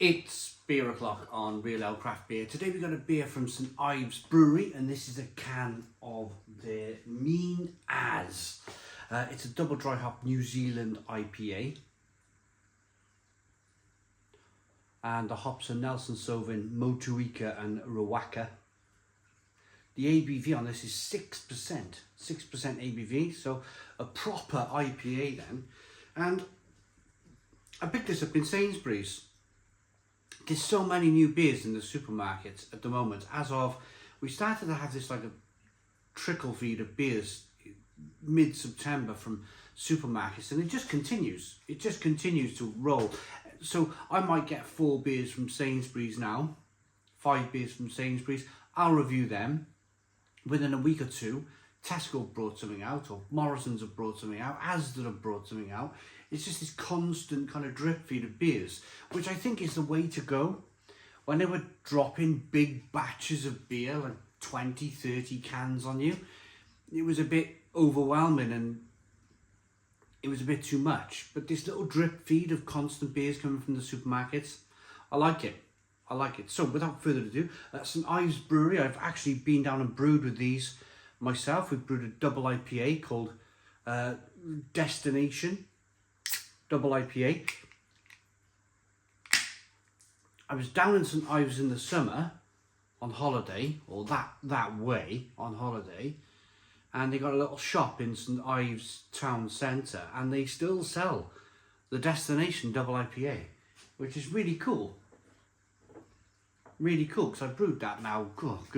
It's beer o'clock on Real Ale Craft Beer. Today we've got a beer from St Ives Brewery, and this is a can of their Mean As. It's a double dry hop New Zealand IPA. And the hops are Nelson Sauvin, Motueka and Rawaka. The ABV on this is 6%. 6% ABV, so a proper IPA then. And I picked this up in Sainsbury's. There's so many new beers in the supermarkets at the moment. We started to have this like a trickle feed of beers mid-September from supermarkets, and it just continues. It just continues to roll. So I might get 4 beers from Sainsbury's now, 5 beers from Sainsbury's. I'll review them. Within a week or two, Tesco brought something out, or Morrison's have brought something out, Asda have brought something out. It's just this constant kind of drip feed of beers, which I think is the way to go. When they were dropping big batches of beer, like 20, 30 cans on you, it was a bit overwhelming and it was a bit too much. But this little drip feed of constant beers coming from the supermarkets, I like it. I like it. So without further ado, St Ives Brewery, I've actually been down and brewed with these myself. We've brewed a double IPA called Destination Double IPA. I was down in St Ives in the summer on holiday, or that way on holiday, and they got a little shop in St Ives town centre, and they still sell the Destination Double IPA, which is really cool. Really cool, because I brewed that now a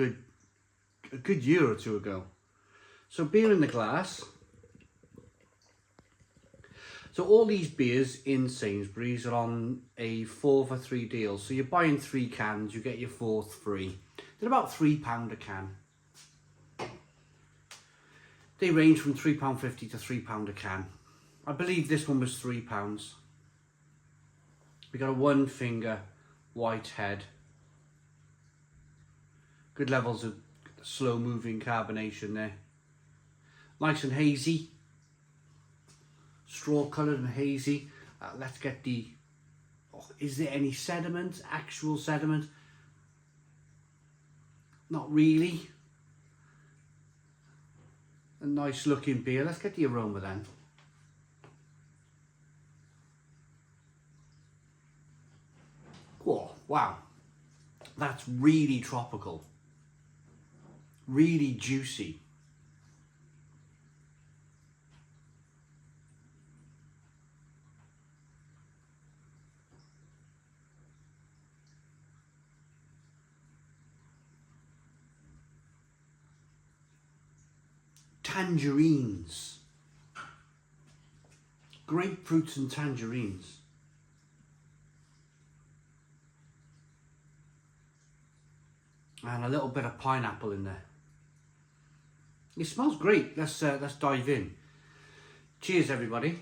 good year or two ago. So beer in the glass. So all these beers in Sainsbury's are on a 4 for 3 deal. So you're buying 3 cans, you get your 4th free. They're about £3 a can. They range from £3.50 to £3 a can. I believe this one was £3. We got a 1 finger white head. Good levels of slow moving carbonation there. Nice and hazy. Straw coloured and hazy. Let's get the... is there any sediment? Actual sediment? Not really. A nice looking beer. Let's get the aroma then. Oh, wow. That's really tropical. Really juicy. Tangerines. Grapefruits and tangerines. And a little bit of pineapple in there. It smells great. Let's dive in. Cheers, everybody.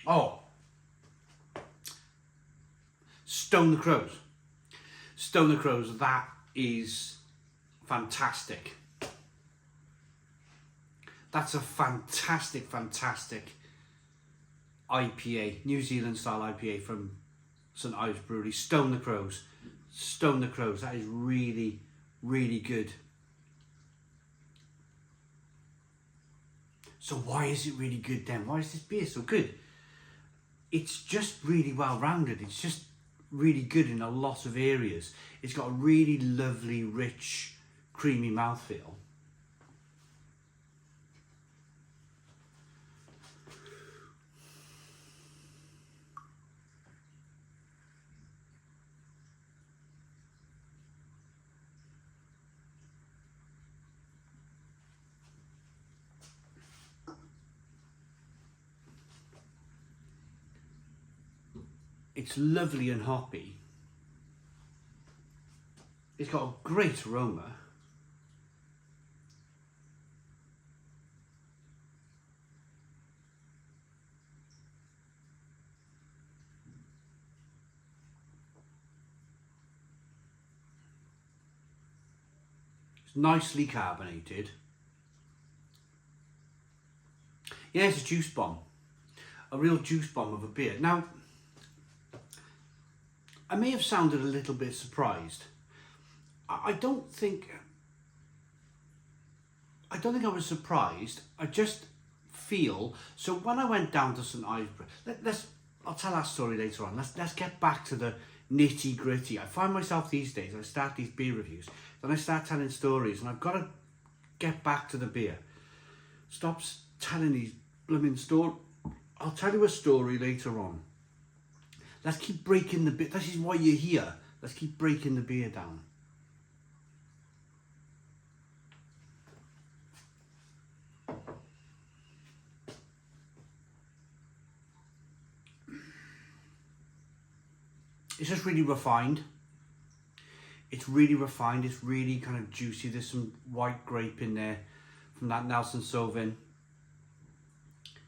Oh, Stone the Crows. Stone the Crows, that is fantastic. That's a fantastic, fantastic IPA, New Zealand style IPA from St Ives Brewery. Stone the Crows. Stone the Crows, that is really, really good. So why is it really good then? Why is this beer so good? It's just really well rounded. It's just really good in a lot of areas. It's got a really lovely, rich, creamy mouthfeel. It's lovely and hoppy. It's got a great aroma. It's nicely carbonated. Yeah, it's a juice bomb. A real juice bomb of a beer. Now, I may have sounded a little bit surprised. I don't think I was surprised. I just feel, so when I went down to St Ives Brewery, I'll tell that story later on. Let's get back to the nitty gritty. I find myself these days, I start these beer reviews, then I start telling stories, and I've got to get back to the beer. Stop telling these blooming stories. I'll tell you a story later on. Let's keep breaking the beer. This is why you're here. Let's keep breaking the beer down. It's just really refined. It's really refined. It's really kind of juicy. There's some white grape in there from that Nelson Sauvin.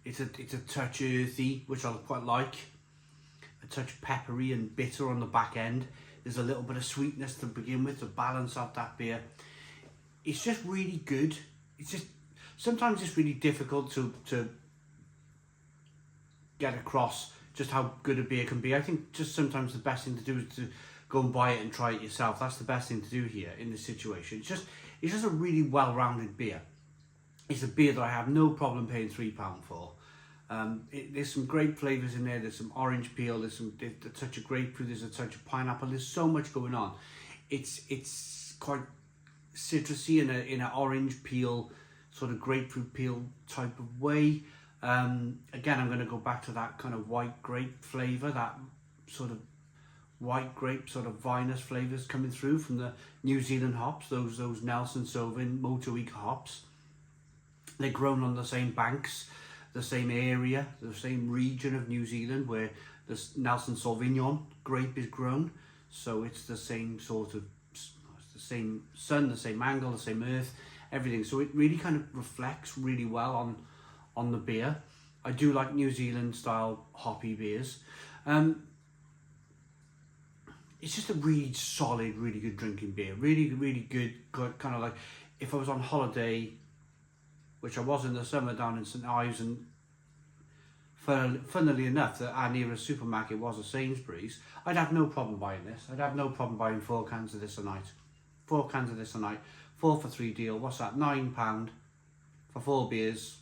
It's a touch earthy, which I quite like. A touch peppery and bitter on the back end. There's a little bit of sweetness to begin with to balance out that beer. It's just really good. It's just, sometimes it's really difficult to get across just how good a beer can be. I think just sometimes the best thing to do is to go and buy it and try it yourself. That's the best thing to do here in this situation. It's just a really well-rounded beer. It's a beer that I have no problem paying £3 for. There's some great flavours in there. There's some orange peel. There's a touch of grapefruit. There's a touch of pineapple. There's so much going on. It's quite citrusy in an orange peel, sort of grapefruit peel type of way. Again, I'm going to go back to that kind of white grape flavour, that sort of white grape sort of vinous flavours coming through from the New Zealand hops, those Nelson Sauvin Motueka hops. They're grown on the same banks, the same area, the same region of New Zealand where the Nelson Sauvignon grape is grown. So it's the same sort of, it's the same sun, the same angle, the same earth, everything. So it really kind of reflects really well on the beer. I do like New Zealand style hoppy beers. It's just a really solid, really good drinking beer. Really, really good, kind of like if I was on holiday, which I was in the summer down in St Ives, and funnily enough, that our nearest supermarket was a Sainsbury's, I'd have no problem buying this. I'd have no problem buying 4 cans of this a night. 4 cans of this a night. 4 for 3 deal. What's that? £9 for 4 beers.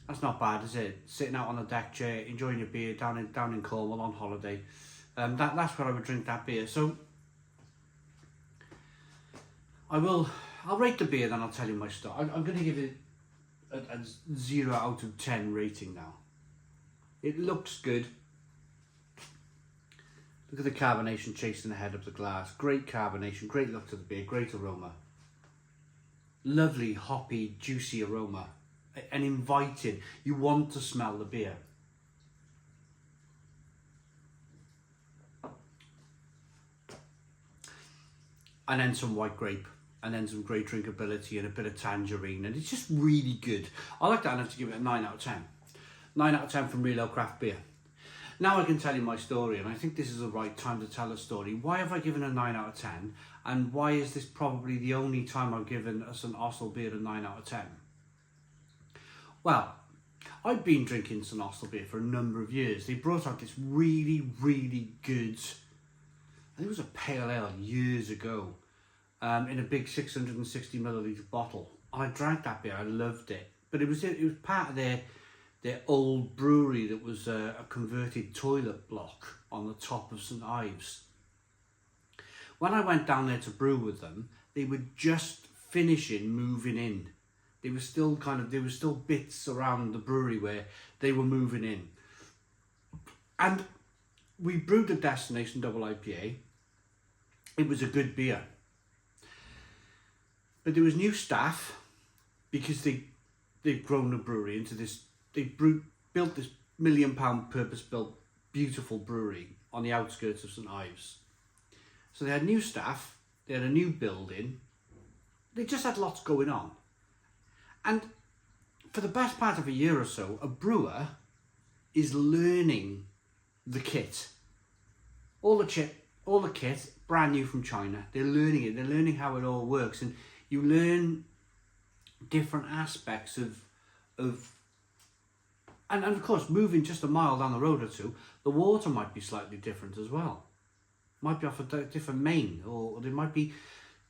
That's not bad, is it? Sitting out on a deck chair, enjoying your beer down in Cornwall on holiday. That's where I would drink that beer. So I'll rate the beer, then I'll tell you my star. I'm going to give it a 0 out of 10 rating now. It looks good. Look at the carbonation chasing the head of the glass. Great carbonation, great look to the beer, great aroma. Lovely, hoppy, juicy aroma. And inviting. You want to smell the beer. And then some white grape. And then some great drinkability and a bit of tangerine. And it's just really good. I like that enough to give it a 9 out of 10. 9 out of 10 from Real Ale Craft Beer. Now I can tell you my story, and I think this is the right time to tell a story. Why have I given a 9 out of 10? And why is this probably the only time I've given a St Austell beer a 9 out of 10? Well, I've been drinking St Austell beer for a number of years. They brought out this really, really good, I think it was a pale ale years ago, in a big 660 milliliter bottle. And I drank that beer, I loved it. But it was part of their old brewery that was a converted toilet block on the top of St Ives. When I went down there to brew with them, they were just finishing moving in. There were still bits around the brewery where they were moving in. And we brewed a Destination Double IPA. It was a good beer. But there was new staff, because they've grown the brewery into this, built this £1 million purpose-built beautiful brewery on the outskirts of St Ives. So they had new staff, they had a new building, they just had lots going on. And for the best part of a year or so, a brewer is learning the kit. All the kit, brand new from China. They're learning it. They're learning how it all works. And You learn different aspects of and of course, moving just a mile down the road or two, the water might be slightly different as well. Might be off a different main, or there might be,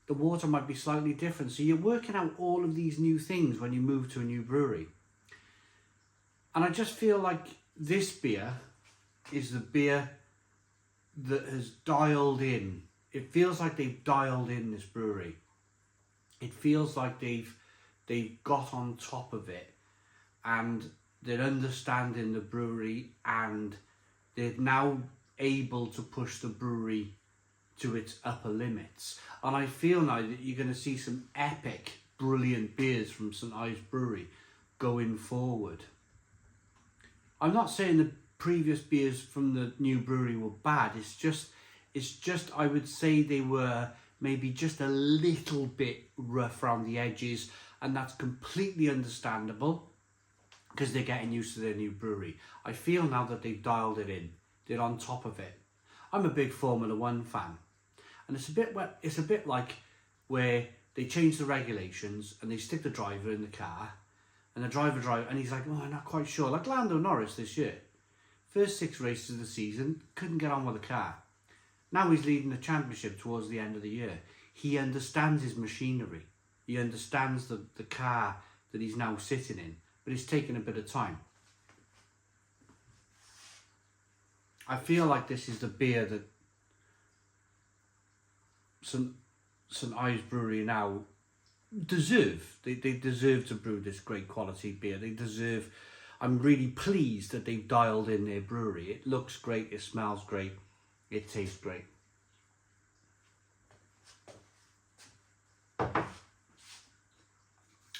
the water might be slightly different. So you're working out all of these new things when you move to a new brewery. And I just feel like this beer is the beer that has dialed in. It feels like they've dialed in this brewery. It feels like they've got on top of it, and they're understanding the brewery, and they're now able to push the brewery to its upper limits. And I feel now that you're going to see some epic, brilliant beers from St Ives Brewery going forward. I'm not saying the previous beers from the new brewery were bad. It's just I would say they were maybe just a little bit rough around the edges, and that's completely understandable because they're getting used to their new brewery. I feel now that they've dialed it in. They're on top of it. I'm a big Formula One fan, and it's a bit like where they change the regulations and they stick the driver in the car, and the driver and he's like, oh, I'm not quite sure. Like Lando Norris this year, first 6 races of the season, couldn't get on with the car. Now he's leading the championship towards the end of the year. He understands his machinery. He understands the car that he's now sitting in, but it's taken a bit of time. I feel like this is the beer that St Ives Brewery now deserve. They deserve to brew this great quality beer. They deserve. I'm really pleased that they've dialed in their brewery. It looks great, it smells great, it tastes great.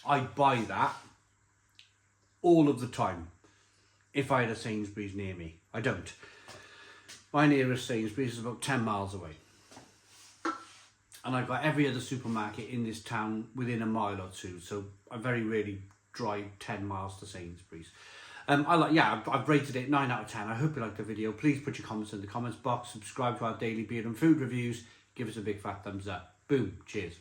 I'd buy that all of the time if I had a Sainsbury's near me. I don't. My nearest Sainsbury's is about 10 miles away. And I've got every other supermarket in this town within a mile or two, so I very rarely drive 10 miles to Sainsbury's. I've rated it 9 out of 10. I hope you liked the video. Please put your comments in the comments box. Subscribe to our daily beer and food reviews. Give us a big fat thumbs up. Boom. Cheers.